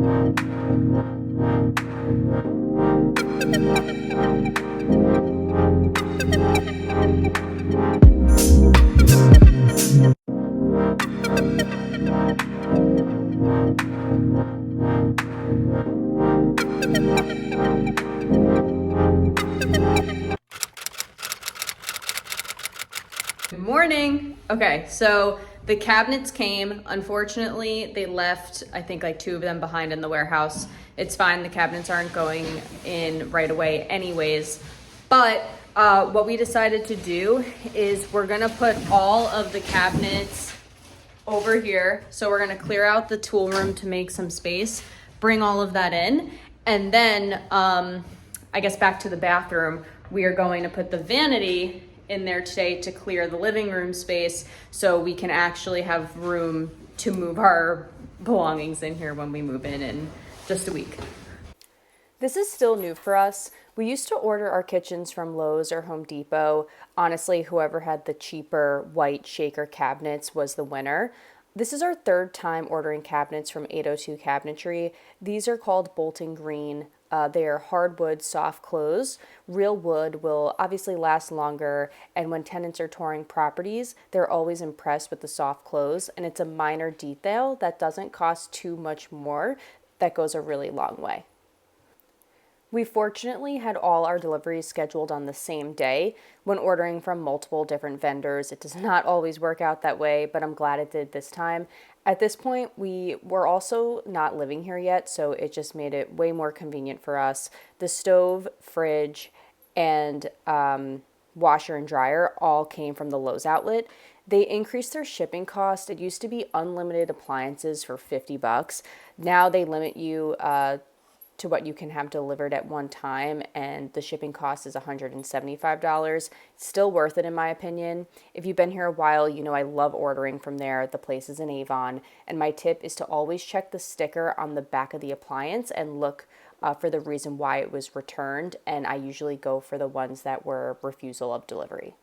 Good morning. Okay, so the cabinets came. Unfortunately, they left, I think, like 2 of them behind in the warehouse. It's fine, the cabinets aren't going in right away anyways. But what we decided to do is we're gonna put all of the cabinets over here. So we're gonna clear out the tool room to make some space, bring all of that in, and then I guess back to the bathroom, we are going to put the vanity in there today to clear the living room space so we can actually have room to move our belongings in here when we move in just a week. This is still new for us. We used to order our kitchens from Lowe's or Home Depot. Honestly, whoever had the cheaper white shaker cabinets was the winner. This is our 3rd time ordering cabinets from 802 Cabinetry. These are called Bolton Green. They are hardwood soft close. Real wood will obviously last longer, and when tenants are touring properties, they're always impressed with the soft close, and it's a minor detail that doesn't cost too much more that goes a really long way. We fortunately had all our deliveries scheduled on the same day. When ordering from multiple different vendors, it does not always work out that way, but I'm glad it did this time. At this point, we were also not living here yet, so it just made it way more convenient for us. The stove, fridge, and washer and dryer all came from the Lowe's outlet. They increased their shipping cost. It used to be unlimited appliances for $50. Now they limit you to what you can have delivered at one time, and the shipping cost is $175. Still worth it in my opinion. If you've been here a while, you know I love ordering from there. The place is in Avon, and my tip is to always check the sticker on the back of the appliance and look for the reason why it was returned, and I usually go for the ones that were refusal of delivery.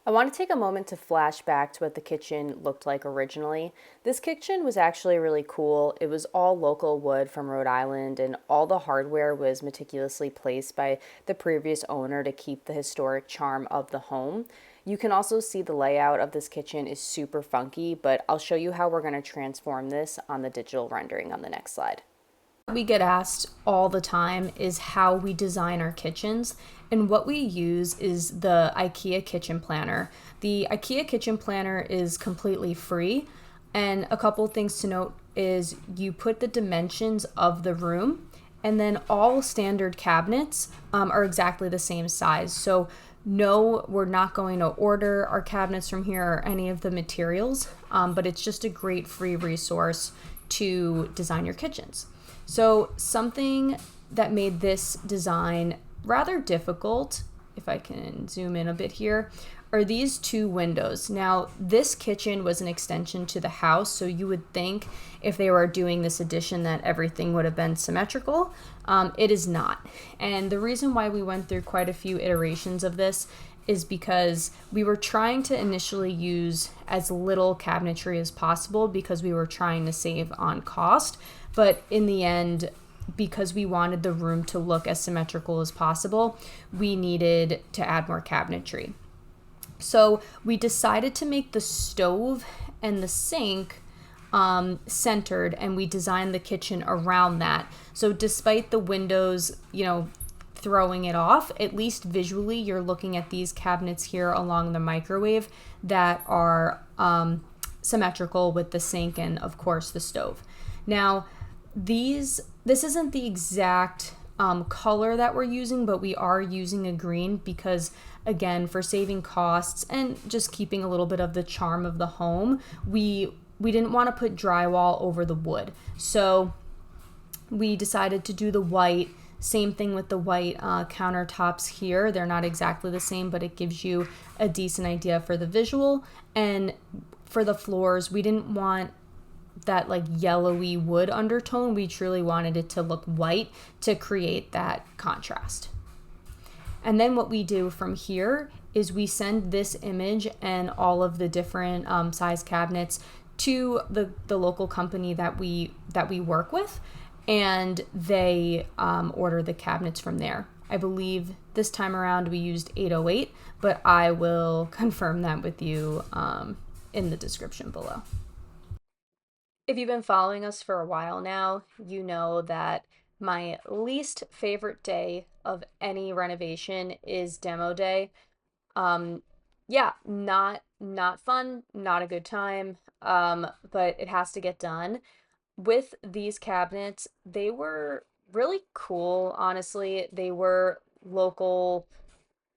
I want to take a moment to flash back to what the kitchen looked like originally. This kitchen was actually really cool. It was all local wood from Rhode Island, and all the hardware was meticulously placed by the previous owner to keep the historic charm of the home. You can also see the layout of this kitchen is super funky, but I'll show you how we're going to transform this on the digital rendering on the next slide. We get asked all the time is how we design our kitchens, and what we use is the IKEA kitchen planner. The IKEA kitchen planner is completely free, and a couple things to note is you put the dimensions of the room, and then all standard cabinets are exactly the same size. So no, we're not going to order our cabinets from here or any of the materials, but it's just a great free resource to design your kitchens. So something that made this design rather difficult, if I can zoom in a bit here, are these 2 windows. Now, this kitchen was an extension to the house, so you would think if they were doing this addition that everything would have been symmetrical. It is not. And the reason why we went through quite a few iterations of this is because we were trying to initially use as little cabinetry as possible because we were trying to save on cost. But in the end, because we wanted the room to look as symmetrical as possible, we needed to add more cabinetry. So we decided to make the stove and the sink centered, and we designed the kitchen around that. So despite the windows, throwing it off, at least visually you're looking at these cabinets here along the microwave that are symmetrical with the sink and of course the stove. Now this isn't the exact color that we're using, but we are using a green because, again, for saving costs and just keeping a little bit of the charm of the home, we didn't want to put drywall over the wood. So we decided to do the white. Same thing with the white countertops here. They're not exactly the same, but it gives you a decent idea for the visual. And for the floors, we didn't want that like yellowy wood undertone. We truly wanted it to look white to create that contrast. And then what we do from here is we send this image and all of the different size cabinets to the local company that we work with, and they order the cabinets from there. I believe this time around we used 808, but I will confirm that with you in the description below. If you've been following us for a while now, you know that my least favorite day of any renovation is demo day. Yeah, not fun, not a good time, but it has to get done. With these cabinets, they were really cool, honestly. They were local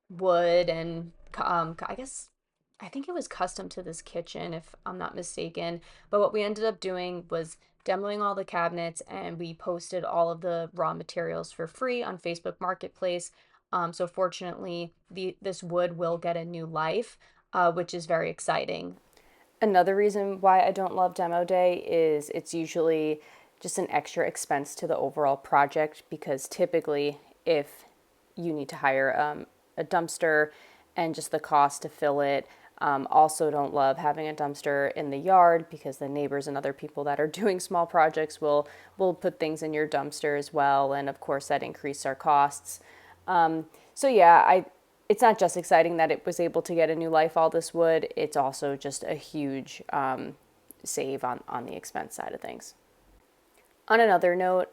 wood and I think it was custom to this kitchen if I'm not mistaken. But what we ended up doing was demoing all the cabinets, and we posted all of the raw materials for free on Facebook Marketplace. So fortunately, this wood will get a new life, which is very exciting. Another reason why I don't love demo day is it's usually just an extra expense to the overall project, because typically if you need to hire a dumpster and just the cost to fill it. Also don't love having a dumpster in the yard, because the neighbors and other people that are doing small projects will put things in your dumpster as well, and of course that increased our costs. So yeah, it's not just exciting that it was able to get a new life, all this wood, it's also just a huge save on the expense side of things. On another note,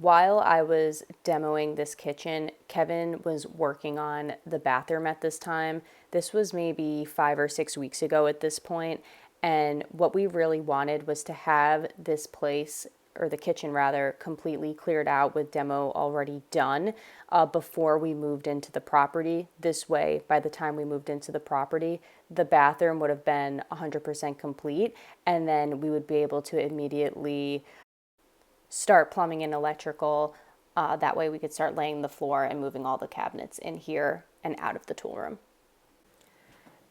while I was demoing this kitchen, Kevin was working on the bathroom at this time. This was maybe 5 or 6 weeks ago at this point, and what we really wanted was to have this place, or the kitchen rather, completely cleared out with demo already done before we moved into the property. This way, by the time we moved into the property, the bathroom would have been 100% complete, and then we would be able to immediately start plumbing and electrical. That way we could start laying the floor and moving all the cabinets in here and out of the tool room.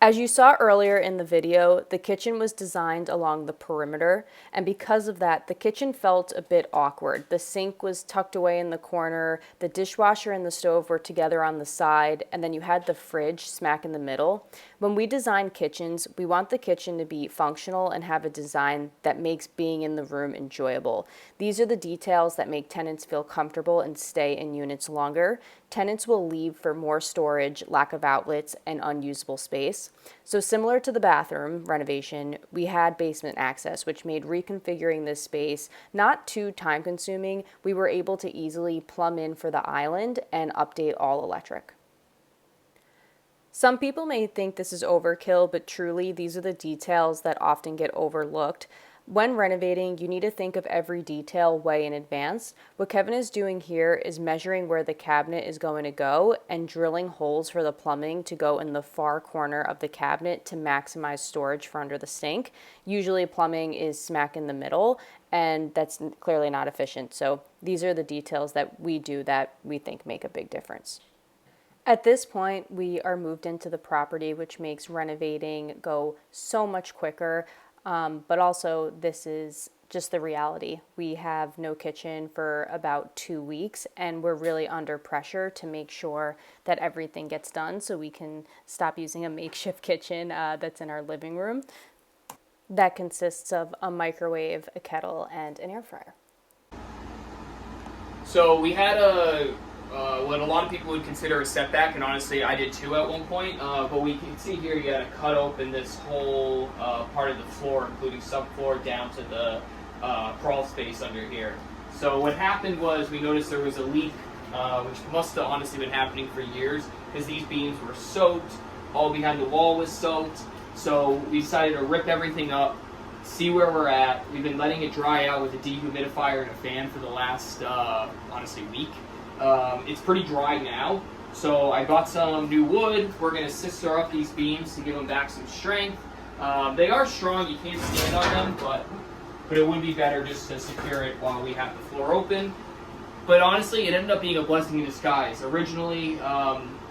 As you saw earlier in the video, the kitchen was designed along the perimeter, and because of that, the kitchen felt a bit awkward. The sink was tucked away in the corner, the dishwasher and the stove were together on the side, and then you had the fridge smack in the middle. When we design kitchens, we want the kitchen to be functional and have a design that makes being in the room enjoyable. These are the details that make tenants feel comfortable and stay in units longer. Tenants will leave for more storage, lack of outlets, and unusable space. So similar to the bathroom renovation, we had basement access, which made reconfiguring this space not too time consuming. We were able to easily plumb in for the island and update all electric. Some people may think this is overkill, but truly these are the details that often get overlooked. When renovating, you need to think of every detail way in advance. What Kevin is doing here is measuring where the cabinet is going to go and drilling holes for the plumbing to go in the far corner of the cabinet to maximize storage for under the sink. Usually plumbing is smack in the middle, and that's clearly not efficient. So these are the details that we do that we think make a big difference. At this point, we are moved into the property, which makes renovating go so much quicker. But also, this is just the reality. We have no kitchen for about 2 weeks, and we're really under pressure to make sure that everything gets done so we can stop using a makeshift kitchen that's in our living room. That consists of a microwave, a kettle, and an air fryer. So we had what a lot of people would consider a setback, and honestly I did too at one point, but we can see here you got to cut open this whole part of the floor, including subfloor down to the crawl space under here. So what happened was we noticed there was a leak, which must have honestly been happening for years, because these beams were soaked, all behind the wall was soaked. So we decided to rip everything up, see where we're at. We've been letting it dry out with a dehumidifier and a fan for the last honestly week. It's pretty dry now, so I bought some new wood. We're going to scissor up these beams to give them back some strength. They are strong, you can't stand on them, but it would be better just to secure it while we have the floor open. But honestly, it ended up being a blessing in disguise. Originally,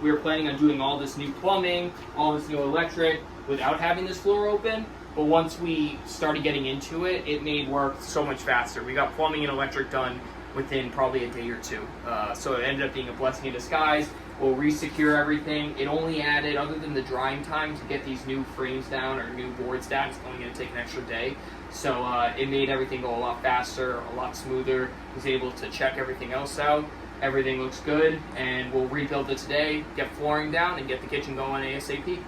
we were planning on doing all this new plumbing, all this new electric, without having this floor open. But once we started getting into it, it made work so much faster. We got plumbing and electric done within probably a day or two. So it ended up being a blessing in disguise. We'll re-secure everything. It only added, other than the drying time, to get these new frames down or new boards down, it's only going to take an extra day. So it made everything go a lot faster, a lot smoother. Was able to check everything else out. Everything looks good, and we'll rebuild it today, get flooring down, and get the kitchen going ASAP.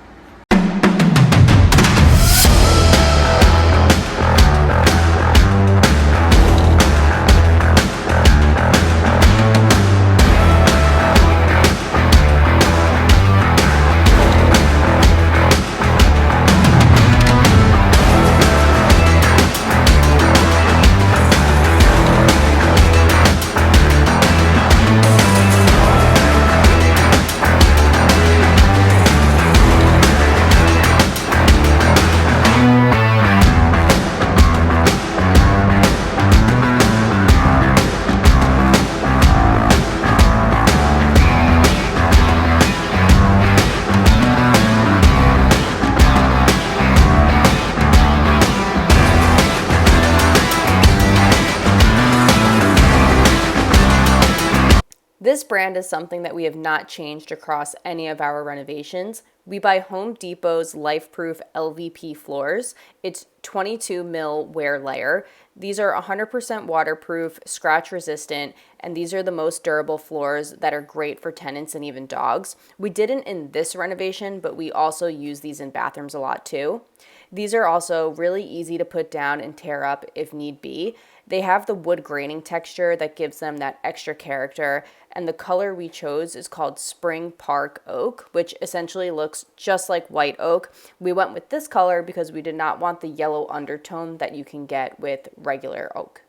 This brand is something that we have not changed across any of our renovations. We buy Home Depot's LifeProof LVP floors. It's 22 mil wear layer. These are 100% waterproof, scratch resistant, and these are the most durable floors that are great for tenants and even dogs. We didn't in this renovation, but we also use these in bathrooms a lot too. These are also really easy to put down and tear up if need be. They have the wood graining texture that gives them that extra character, and the color we chose is called Spring Park Oak, which essentially looks just like white oak. We went with this color because we did not want the yellow undertone that you can get with regular oak.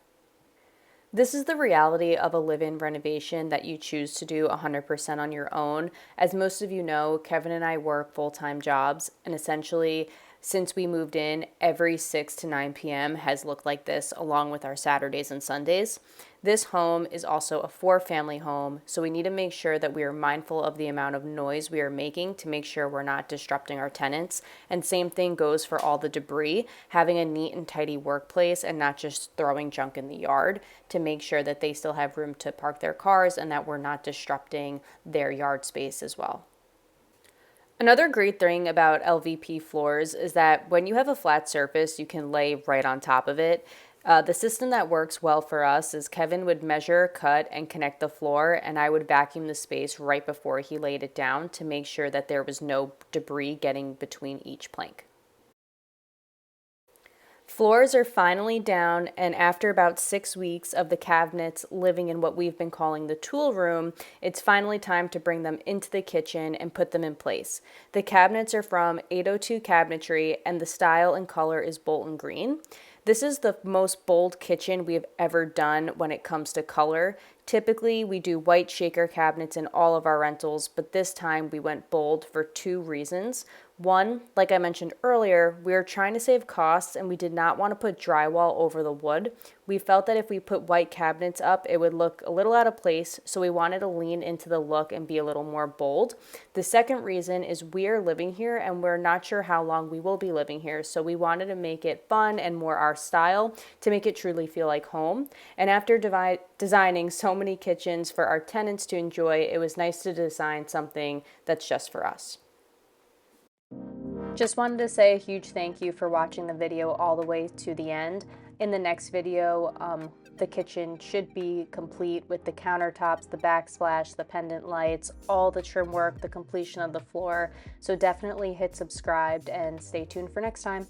This is the reality of a live-in renovation that you choose to do 100% on your own. As most of you know, Kevin and I work full-time jobs, and essentially, since we moved in, every 6 to 9 p.m. has looked like this, along with our Saturdays and Sundays. This home is also a 4-family home, so we need to make sure that we are mindful of the amount of noise we are making to make sure we're not disrupting our tenants. And same thing goes for all the debris, having a neat and tidy workplace and not just throwing junk in the yard to make sure that they still have room to park their cars and that we're not disrupting their yard space as well. Another great thing about LVP floors is that when you have a flat surface, you can lay right on top of it. The system that works well for us is Kevin would measure, cut, and connect the floor, and I would vacuum the space right before he laid it down to make sure that there was no debris getting between each plank. Floors are finally down, and after about 6 weeks of the cabinets living in what we've been calling the tool room, it's finally time to bring them into the kitchen and put them in place. The cabinets are from 802 Cabinetry, and the style and color is Bolton Green. This is the most bold kitchen we have ever done when it comes to color. Typically, we do white shaker cabinets in all of our rentals, but this time we went bold for 2 reasons. One, like I mentioned earlier, we were trying to save costs and we did not want to put drywall over the wood. We felt that if we put white cabinets up, it would look a little out of place, so we wanted to lean into the look and be a little more bold. The second reason is we are living here and we're not sure how long we will be living here, so we wanted to make it fun and more our style to make it truly feel like home. And after designing so many kitchens for our tenants to enjoy, it was nice to design something that's just for us. Just wanted to say a huge thank you for watching the video all the way to the end. In the next video, the kitchen should be complete with the countertops, the backsplash, the pendant lights, all the trim work, the completion of the floor. So definitely hit subscribe and stay tuned for next time.